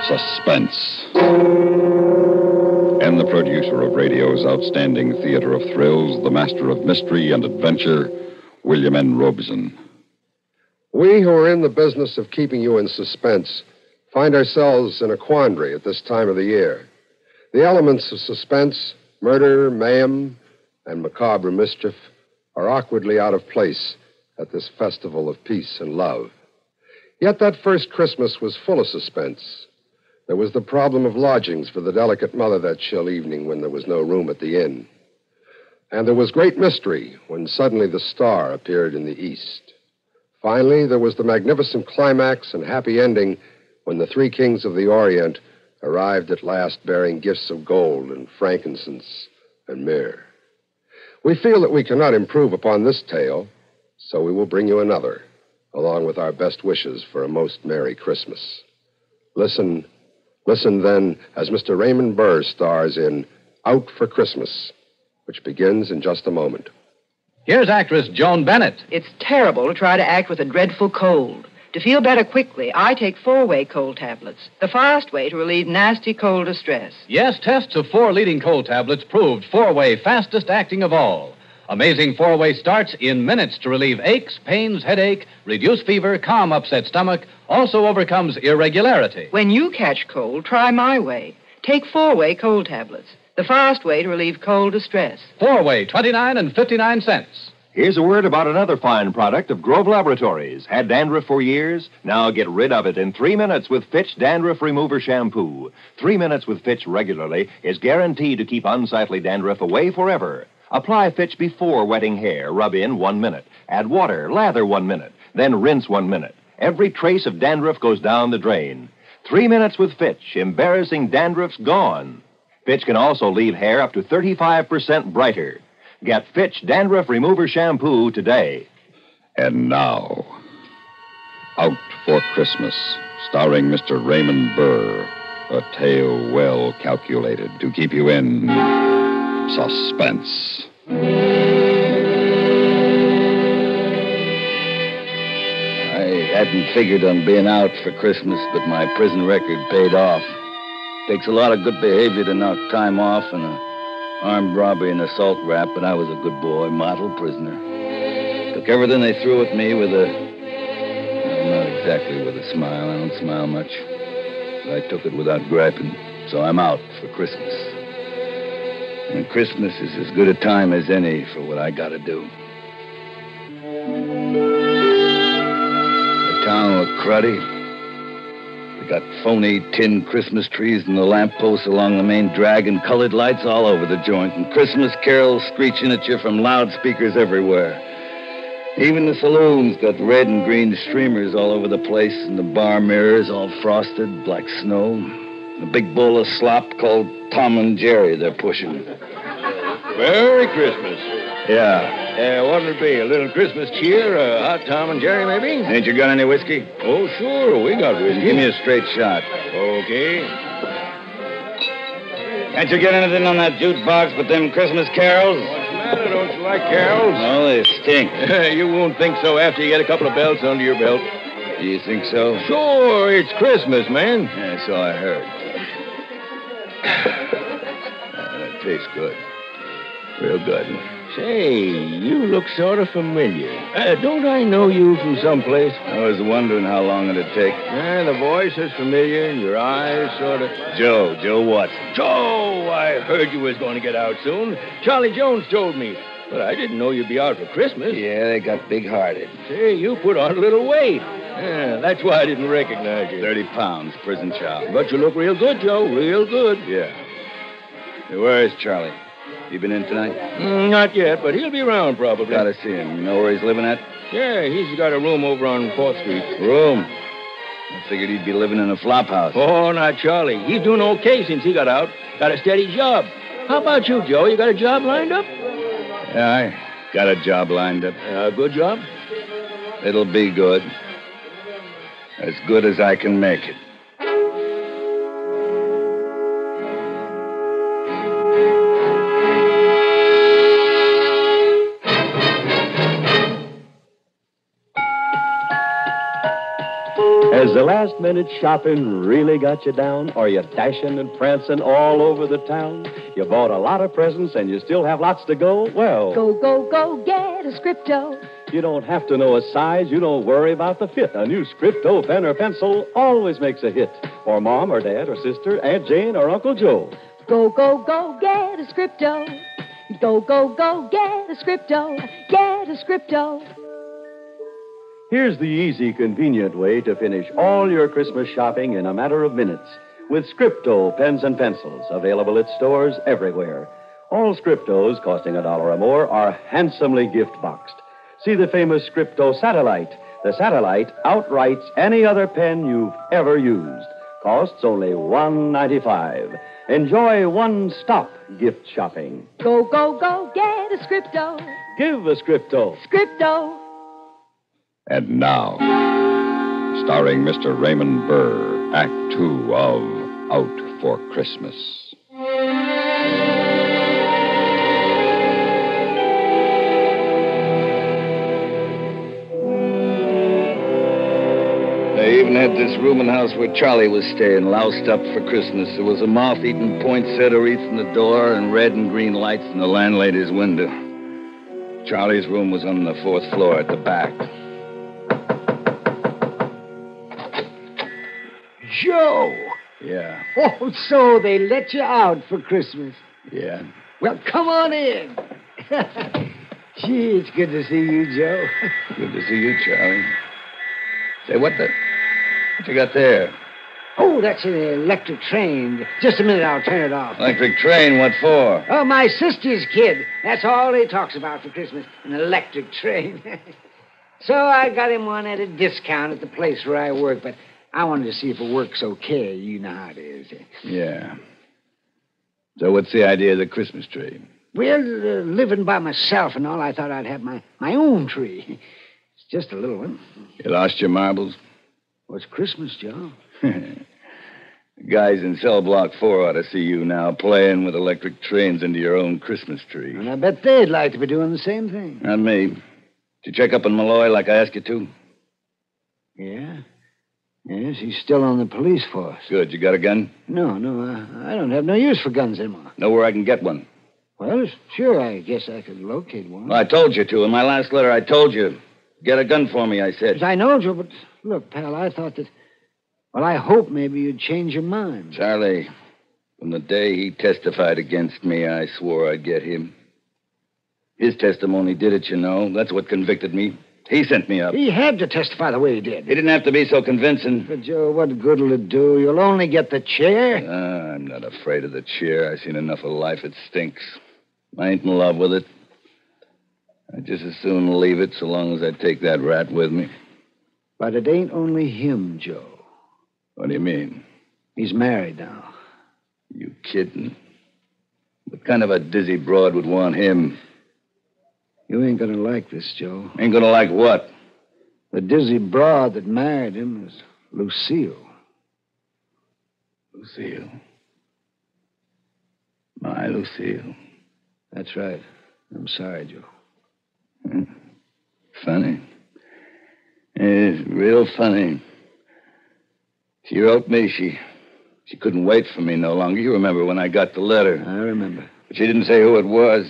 Suspense. And the producer of radio's outstanding theater of thrills, the master of mystery and adventure, William N. Robeson. We who are in the business of keeping you in suspense find ourselves in a quandary at this time of the year. The elements of suspense, murder, mayhem, and macabre mischief are awkwardly out of place at this festival of peace and love. Yet that first Christmas was full of suspense. There was the problem of lodgings for the delicate mother that chill evening when there was no room at the inn. And there was great mystery when suddenly the star appeared in the east. Finally, there was the magnificent climax and happy ending when the three kings of the Orient arrived at last bearing gifts of gold and frankincense and myrrh. We feel that we cannot improve upon this tale, so we will bring you another, along with our best wishes for a most Merry Christmas. Listen then as Mr. Raymond Burr stars in Out for Christmas, which begins in just a moment. Here's actress Joan Bennett. It's terrible to try to act with a dreadful cold. To feel better quickly, I take 4-way cold tablets, the fast way to relieve nasty cold distress. Yes, tests of 4 leading cold tablets proved 4-way fastest acting of all. Amazing 4-way starts in minutes to relieve aches, pains, headache, reduce fever, calm upset stomach, also overcomes irregularity. When you catch cold, try my way. Take 4-way cold tablets, the fast way to relieve cold distress. 4-way, 29 and 59 cents. Here's a word about another fine product of Grove Laboratories. Had dandruff for years? Now get rid of it in 3 minutes with Fitch Dandruff Remover Shampoo. 3 minutes with Fitch regularly is guaranteed to keep unsightly dandruff away forever. Apply Fitch before wetting hair. Rub in 1 minute. Add water. Lather 1 minute. Then rinse 1 minute. Every trace of dandruff goes down the drain. 3 minutes with Fitch. Embarrassing dandruff's gone. Fitch can also leave hair up to 35% brighter. Get Fitch Dandruff Remover Shampoo today. And now, Out for Christmas, starring Mr. Raymond Burr, a tale well calculated to keep you in suspense. I hadn't figured on being out for Christmas, but my prison record paid off. Takes a lot of good behavior to knock time off and armed robbery and assault rap, but I was a good boy, model prisoner. Took everything they threw at me with not exactly with a smile. I don't smile much. But I took it without griping. So I'm out for Christmas. And Christmas is as good a time as any for what I gotta do. The town looked cruddy. We got phony tin Christmas trees and the lampposts along the main drag and colored lights all over the joint and Christmas carols screeching at you from loudspeakers everywhere. Even the saloons got red and green streamers all over the place and the bar mirrors all frosted, like snow. A big bowl of slop called Tom and Jerry they're pushing. Merry Christmas. Yeah. What'll it be? A little Christmas cheer? A hot Tom and Jerry, maybe? Ain't you got any whiskey? Oh, sure. We got whiskey. Give me a straight shot. Okay. Can't you get anything on that jukebox but them Christmas carols? What's the matter? Don't you like carols? Oh, they stink. You won't think so after you get a couple of belts under your belt. Do you think so? Sure. It's Christmas, man. Yeah, so I heard. That tastes good. Real good. Say, you look sort of familiar. Don't I know you from someplace? I was wondering how long it'd take. Yeah, the voice is familiar, and your eyes sort of... Joe Watson. Joe, I heard you was going to get out soon. Charlie Jones told me. But I didn't know you'd be out for Christmas. Yeah, they got big-hearted. Say, you put on a little weight. Yeah, that's why I didn't recognize you. 30 pounds, prison chow. But you look real good, Joe, real good. Yeah. Hey, where is Charlie? He been in tonight? Not yet, but he'll be around probably. Gotta see him. You know where he's living at? Yeah, he's got a room over on 4th Street. Room? I figured he'd be living in a flop house. Oh, not Charlie. He's doing okay since he got out. Got a steady job. How about you, Joe? You got a job lined up? Yeah, I got a job lined up. A good job? It'll be good. As good as I can make it. Has the last-minute shopping really got you down? Are you dashing and prancing all over the town? You bought a lot of presents and you still have lots to go? Well... Go, get a Scripto. You don't have to know a size. You don't worry about the fit. A new Scripto pen or pencil always makes a hit. For Mom or Dad or sister, Aunt Jane or Uncle Joe. Go, get a Scripto. Go, get a Scripto. Get a Scripto. Here's the easy, convenient way to finish all your Christmas shopping in a matter of minutes with Scripto pens and pencils, available at stores everywhere. All Scriptos, costing $1 or more, are handsomely gift-boxed. See the famous Scripto Satellite. The Satellite outrights any other pen you've ever used. Costs only $1.95. Enjoy one-stop gift shopping. Go, get a Scripto. Give a Scripto. Scripto. And now, starring Mr. Raymond Burr, Act Two of Out for Christmas. They even had this rooming house where Charlie was staying, loused up for Christmas. There was a moth-eaten poinsettia wreath in the door and red and green lights in the landlady's window. Charlie's room was on the 4th floor at the back. Joe! Yeah. Oh, so they let you out for Christmas. Yeah. Well, come on in. Gee, it's good to see you, Joe. Good to see you, Charlie. Say, what you got there? Oh, that's an electric train. Just a minute, I'll turn it off. Electric train, what for? Oh, my sister's kid. That's all he talks about for Christmas, an electric train. So I got him one at a discount at the place where I work, but I wanted to see if it works okay. You know how it is. Yeah. So what's the idea of the Christmas tree? Well, living by myself and all, I thought I'd have my own tree. It's just a little one. You lost your marbles? Well, it's Christmas, Joe. Guys in cell block 4 ought to see you now playing with electric trains into your own Christmas tree. And I bet they'd like to be doing the same thing. Not me. Did you check up on Malloy like I asked you to? Yeah? Yes, he's still on the police force. Good. You got a gun? No, I don't have no use for guns anymore. Know where I can get one? Well, sure, I guess I could locate one. Well, I told you to. In my last letter, I told you. Get a gun for me, I said. Yes, I know, Joe, but look, pal, I thought that... Well, I hope maybe you'd change your mind. Charlie, from the day he testified against me, I swore I'd get him. His testimony did it, you know. That's what convicted me. He sent me up. He had to testify the way he did. He didn't have to be so convincing. But, Joe, what good'll it do? You'll only get the chair. I'm not afraid of the chair. I've seen enough of life. It stinks. I ain't in love with it. I'd just as soon leave it so long as I take that rat with me. But it ain't only him, Joe. What do you mean? He's married now. You kidding? What kind of a dizzy broad would want him? You ain't gonna like this, Joe. Ain't gonna like what? The dizzy broad that married him is Lucille. Lucille? My Lucille. That's right. I'm sorry, Joe. Funny. It's real funny. She wrote me. She couldn't wait for me no longer. You remember when I got the letter. I remember. But she didn't say who it was.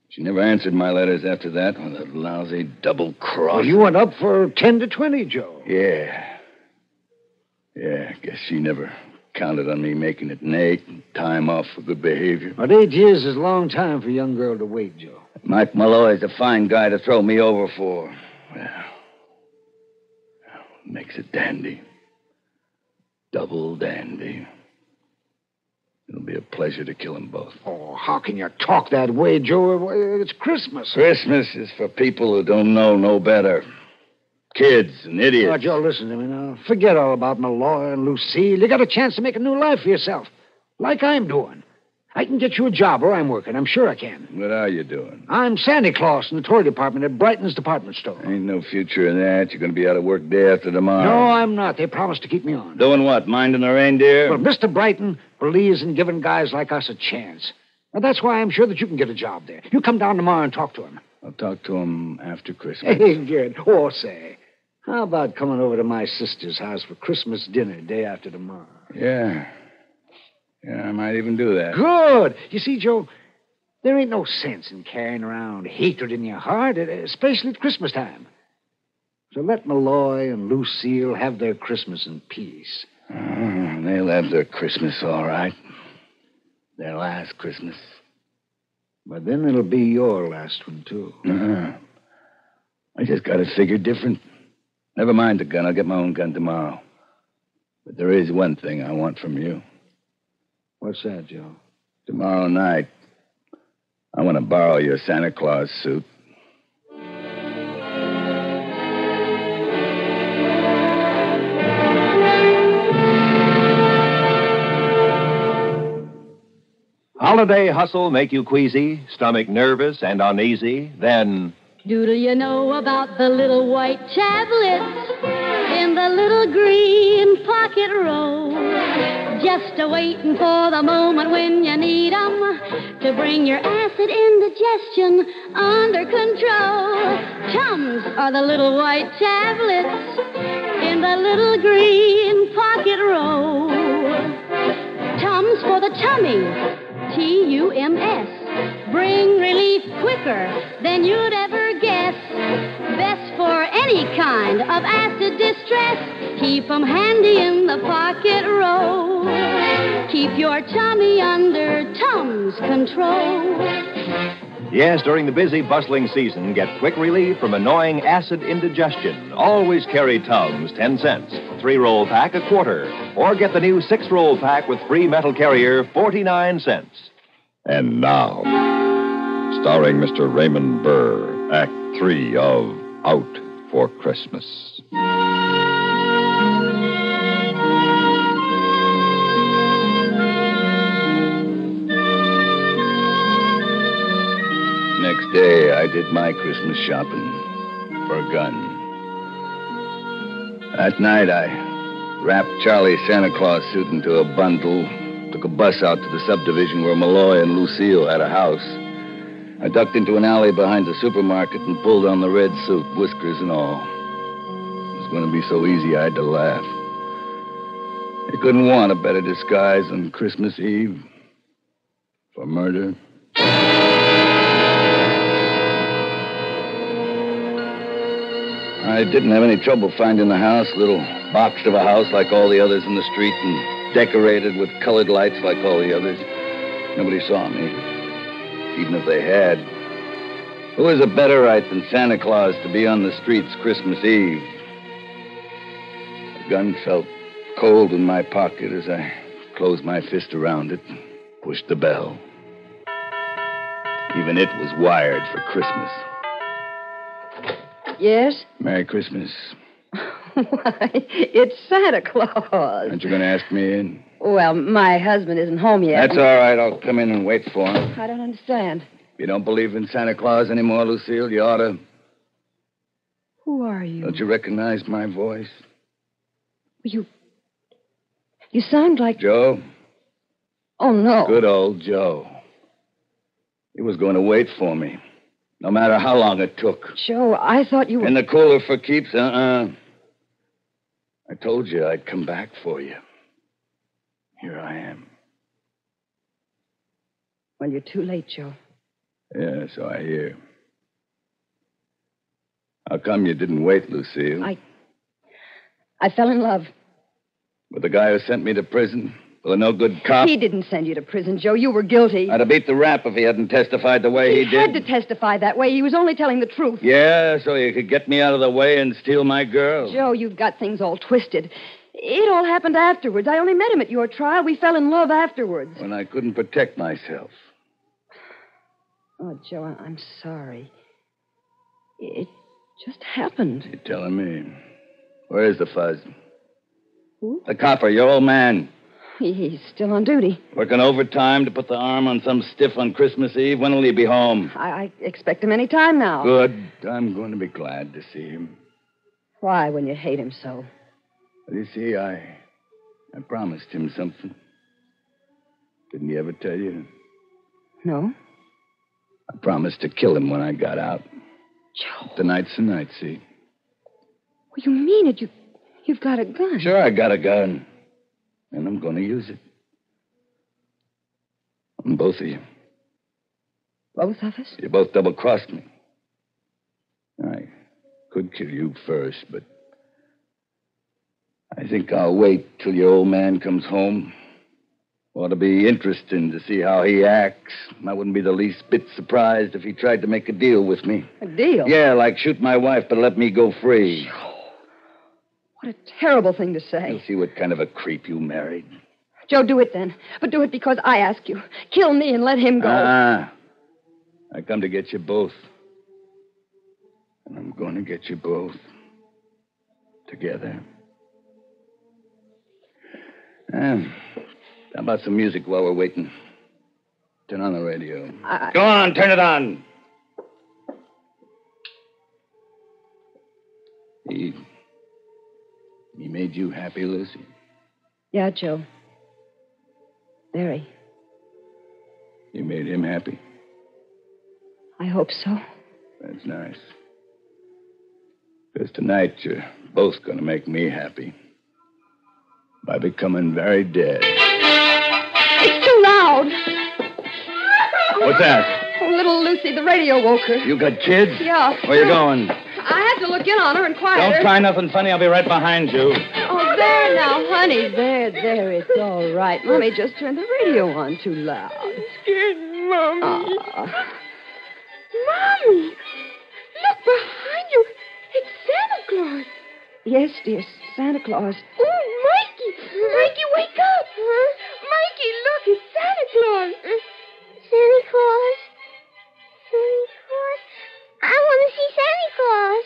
She never answered my letters after that. Oh, that lousy double cross. Well, you went up for 10 to 20, Joe. Yeah. Yeah, I guess she never counted on me making it an 8 and time off for good behavior. But 8 years is a long time for a young girl to wait, Joe. Mike Malloy's a fine guy to throw me over for. Well, makes it dandy. Double dandy. It'll be a pleasure to kill them both. Oh, how can you talk that way, Joe? It's Christmas. Christmas is for people who don't know no better. Kids and idiots. Oh, Joe, listen to me now. Forget all about Malloy and Lucille. You got a chance to make a new life for yourself, like I'm doing. I can get you a job where I'm working. I'm sure I can. What are you doing? I'm Santa Claus in the toy department at Brighton's department store. Ain't no future in that. You're going to be out of work day after tomorrow. No, I'm not. They promised to keep me on. Doing what? Minding the reindeer? Well, Mr. Brighton believes in giving guys like us a chance. Well, that's why I'm sure that you can get a job there. You come down tomorrow and talk to him. I'll talk to him after Christmas. Hey, good. Oh, say, How about coming over to my sister's house for Christmas dinner day after tomorrow? Yeah. Yeah, I might even do that. Good. You see, Joe, there ain't no sense in carrying around hatred in your heart, especially at Christmas time. So let Malloy and Lucille have their Christmas in peace. They'll have their Christmas, all right. Their last Christmas. But then it'll be your last one, too. I just got it figured different. Never mind the gun. I'll get my own gun tomorrow. But there is one thing I want from you. What's that, Joe? Tomorrow night, I want to borrow your Santa Claus suit. Holiday hustle make you queasy, stomach nervous and uneasy? Then Doodle you know about the little white tablets in the little green pocket roll? Just a-waiting for the moment when you need 'em to bring your acid indigestion under control. Tums are the little white tablets in the little green pocket roll. Tums for the tummy, Tums. Bring relief quicker than you'd ever guess. Best for any kind of acid distress. Keep 'em handy in the pocket roll. Keep your tummy under Tums control. yes, during the busy, bustling season, get quick relief from annoying acid indigestion. Always carry Tums, 10 cents. 3-roll pack, a quarter. Or get the new 6-roll pack with free metal carrier, 49 cents. And now, starring Mr. Raymond Burr, Act 3 of Out for Christmas. Next day, I did my Christmas shopping for a gun. That night, I wrapped Charlie's Santa Claus suit into a bundle, took a bus out to the subdivision where Malloy and Lucille had a house. I ducked into an alley behind the supermarket and pulled on the red suit, whiskers and all. It was going to be so easy I had to laugh. You couldn't want a better disguise on Christmas Eve for murder. I didn't have any trouble finding the house, little box of a house like all the others in the street and decorated with colored lights like all the others. Nobody saw me, even if they had. Who has a better right than Santa Claus to be on the streets Christmas Eve? The gun felt cold in my pocket as I closed my fist around it and pushed the bell. Even it was wired for Christmas. Yes? Merry Christmas. Why, it's Santa Claus. Aren't you going to ask me in? Well, my husband isn't home yet. That's all right. I'll come in and wait for him. I don't understand. If you don't believe in Santa Claus anymore, Lucille, you ought to. Who are you? Don't you recognize my voice? You sound like... Joe? Oh, no. Good old Joe. He was going to wait for me, no matter how long it took. Joe, I thought you were... In the cooler for keeps? I told you I'd come back for you. Here I am. Well, you're too late, Joe. Yeah, so I hear. How come you didn't wait, Lucille? I fell in love. With the guy who sent me to prison? With a no-good cop? He didn't send you to prison, Joe. You were guilty. I'd have beat the rap if he hadn't testified the way he did. He had to testify that way. He was only telling the truth. Yeah, so you could get me out of the way and steal my girl. Joe, you've got things all twisted. It all happened afterwards. I only met him at your trial. We fell in love afterwards. When I couldn't protect myself. Oh, Joe, I'm sorry. It just happened. You're telling me. Where's the fuzz? Who? The copper, your old man. He's still on duty. Working overtime to put the arm on some stiff on Christmas Eve. When will he be home? I expect him any time now. Good. I'm going to be glad to see him. Why, when you hate him so? Well, you see, I promised him something. Didn't he ever tell you? No. I promised to kill him when I got out. Joe. Tonight's the night, see? Well, you mean it. You've got a gun. Sure, I got a gun. And I'm going to use it. On both of you. Both of us? You both double-crossed me. I could kill you first, but I think I'll wait till your old man comes home. Ought to be interesting to see how he acts. I wouldn't be the least bit surprised if he tried to make a deal with me. A deal? Yeah, like shoot my wife, but let me go free. What a terrible thing to say. You'll see what kind of a creep you married. Joe, do it then. But do it because I ask you. Kill me and let him go. I come to get you both. And I'm going to get you both. Together. How about some music while we're waiting? Turn on the radio. Go on, turn it on. He made you happy, Lucy? Yeah, Joe. Very. You made him happy? I hope so. That's nice. Because tonight you're both going to make me happy. By becoming very dead. It's too loud. What's that? Oh, little Lucy, the radio woke her. You got kids? Yeah. Where you going? I had to look in on her and quiet her. Don't try nothing funny. I'll be right behind you. Oh, there now, honey. There. It's all right. Mommy just turned the radio on too loud. I'm scared, Mommy. Mommy, look behind you. It's Santa Claus. Yes, dear, Santa Claus. Oh, Mikey. Mikey, wake up. Mikey, look, it's Santa Claus. Santa Claus? Santa Claus? I want to see Santa Claus.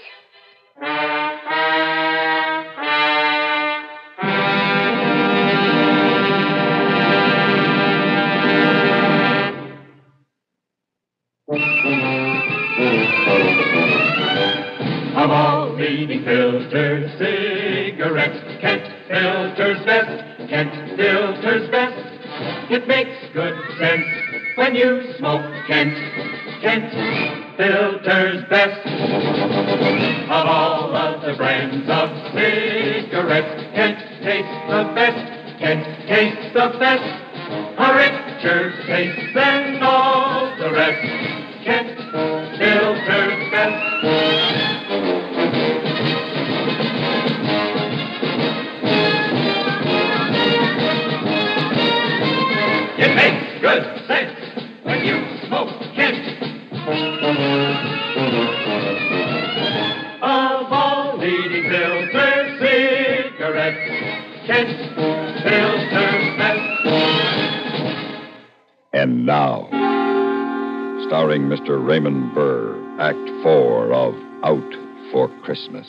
Of all leading filters, cigarettes, Kent filters best, Kent filters best. It makes good sense when you smoke Kent, Kent filters best. Of all of the brands of cigarettes, Kent tastes the best, Kent tastes the best. A richer taste than all the rest, Kent filters best. It makes good sense when you smoke Kent. Of all leading filter cigarettes, Kent filters best. And now, starring Mr. Raymond Burr, Act 4 of Out for Christmas.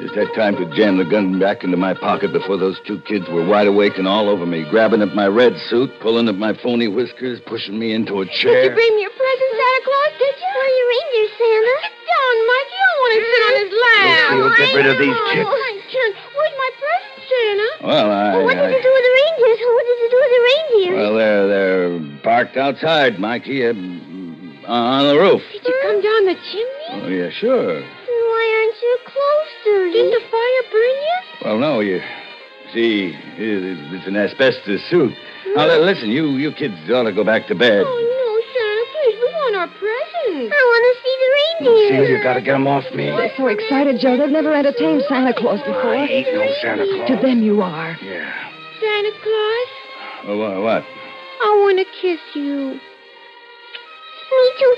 Just had time to jam the gun back into my pocket before those two kids were wide awake and all over me, grabbing at my red suit, pulling at my phony whiskers, pushing me into a chair. Did you bring me a present, Santa Claus, did you? Oh, your reindeer, Santa. Sit down, Mikey. I want to sit on his lap. Lucy, you'll get rid of these chicks. Where's my present, Santa? Well, what did you do with the reindeers? What did you do with the reindeers? Well, they're parked outside, Mikey, on the roof. Did you come down the chimney? Oh, yeah, sure. Why aren't you close to me? Didn't the fire burn you? Well, no, you see, it's an asbestos suit. Now, listen, you kids ought to go back to bed. Oh, no, Santa, please, we want our presents. I want to see the reindeer. See, you got to get them off me. They're so excited, Joe. They've never entertained Santa Claus before. I ain't no Santa Claus. To them you are. Yeah. Santa Claus? Well, what? I want to kiss you. Me too.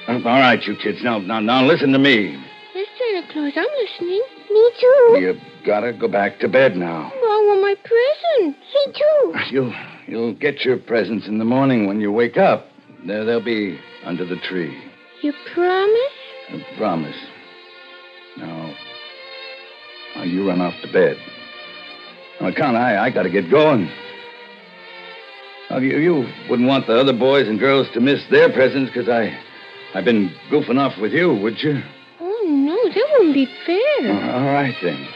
All right, you kids. Now, listen to me. Yes, Santa Claus, I'm listening. Me too. You gotta go back to bed now. Well, I want my presents. Me too. You'll get your presents in the morning when you wake up. They'll be under the tree. You promise? I promise. Now, you run off to bed. On account, I gotta get going. Now, you wouldn't want the other boys and girls to miss their presents because I've been goofing off with you, would you? Oh, no, that wouldn't be fair. All right, then.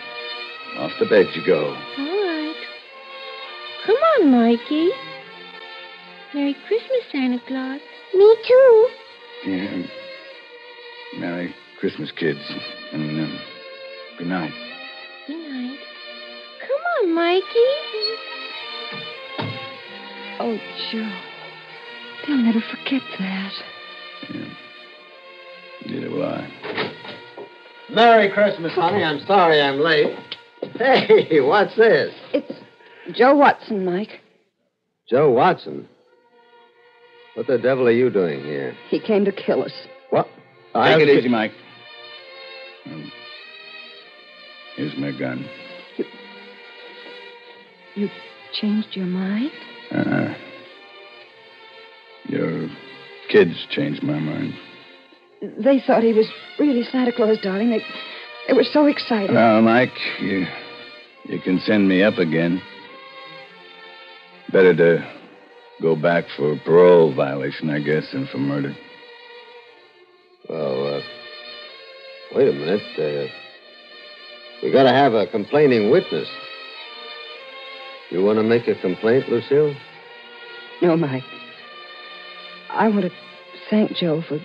Off to bed you go. All right. on, Mikey. Merry Christmas, Santa Claus. Me too. Yeah. Merry Christmas, kids. And good night. Good night. Come on, Mikey. Oh, Joe. They'll never forget that. Yeah. Neither will I. Merry Christmas, honey. I'm sorry I'm late. Hey, what's this? It's Joe Watson, Mike. Joe Watson? What the devil are you doing here? He came to kill us. What? Take it easy, Mike. Here's my gun. You changed your mind? Your kids changed my mind. They thought he was really Santa Claus, darling. They were so excited. Well, Mike, you can send me up again. Better to go back for parole violation, I guess, than for murder. Well, wait a minute. We gotta have a complaining witness. You want to make a complaint, Lucille? No, Mike. I want to thank Joe for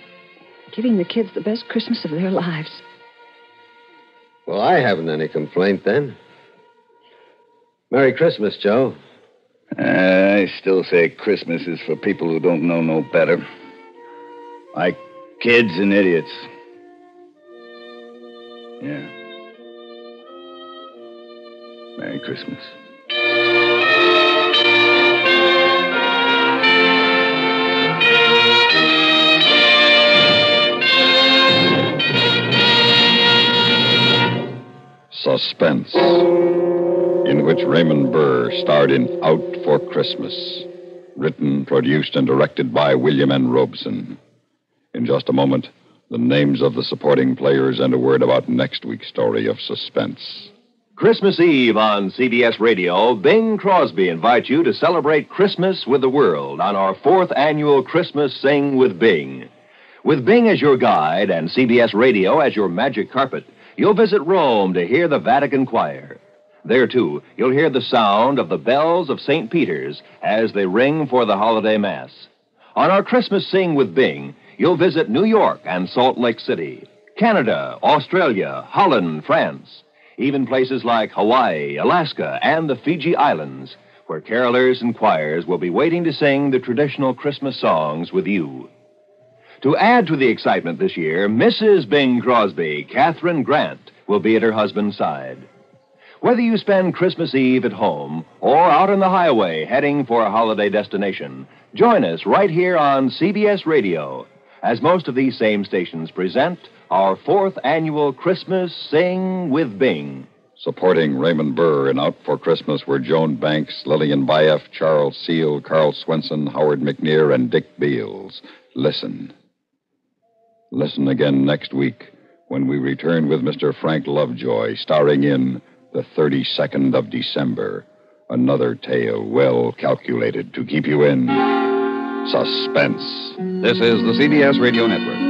giving the kids the best Christmas of their lives. Well, I haven't any complaint then. Merry Christmas, Joe. I still say Christmas is for people who don't know no better. Like kids and idiots. Yeah. Merry Christmas. Suspense, in which Raymond Burr starred in Out for Christmas, written, produced, and directed by William N. Robeson. In just a moment, the names of the supporting players and a word about next week's story of Suspense. Christmas Eve on CBS Radio, Bing Crosby invites you to celebrate Christmas with the world on our 4th annual Christmas Sing with Bing. With Bing as your guide and CBS Radio as your magic carpet, you'll visit Rome to hear the Vatican Choir. There, too, you'll hear the sound of the bells of St. Peter's as they ring for the holiday Mass. On our Christmas Sing with Bing, you'll visit New York and Salt Lake City, Canada, Australia, Holland, France, even places like Hawaii, Alaska, and the Fiji Islands, where carolers and choirs will be waiting to sing the traditional Christmas songs with you. To add to the excitement this year, Mrs. Bing Crosby, Catherine Grant, will be at her husband's side. Whether you spend Christmas Eve at home or out on the highway heading for a holiday destination, join us right here on CBS Radio, as most of these same stations present our 4th annual Christmas Sing with Bing. Supporting Raymond Burr in Out for Christmas were Joan Banks, Lillian Baeff, Charles Seal, Carl Swenson, Howard McNear, and Dick Beals. Listen. Listen again next week when we return with Mr. Frank Lovejoy, starring in The 32nd of December, another tale well calculated to keep you in suspense. This is the CBS Radio Network.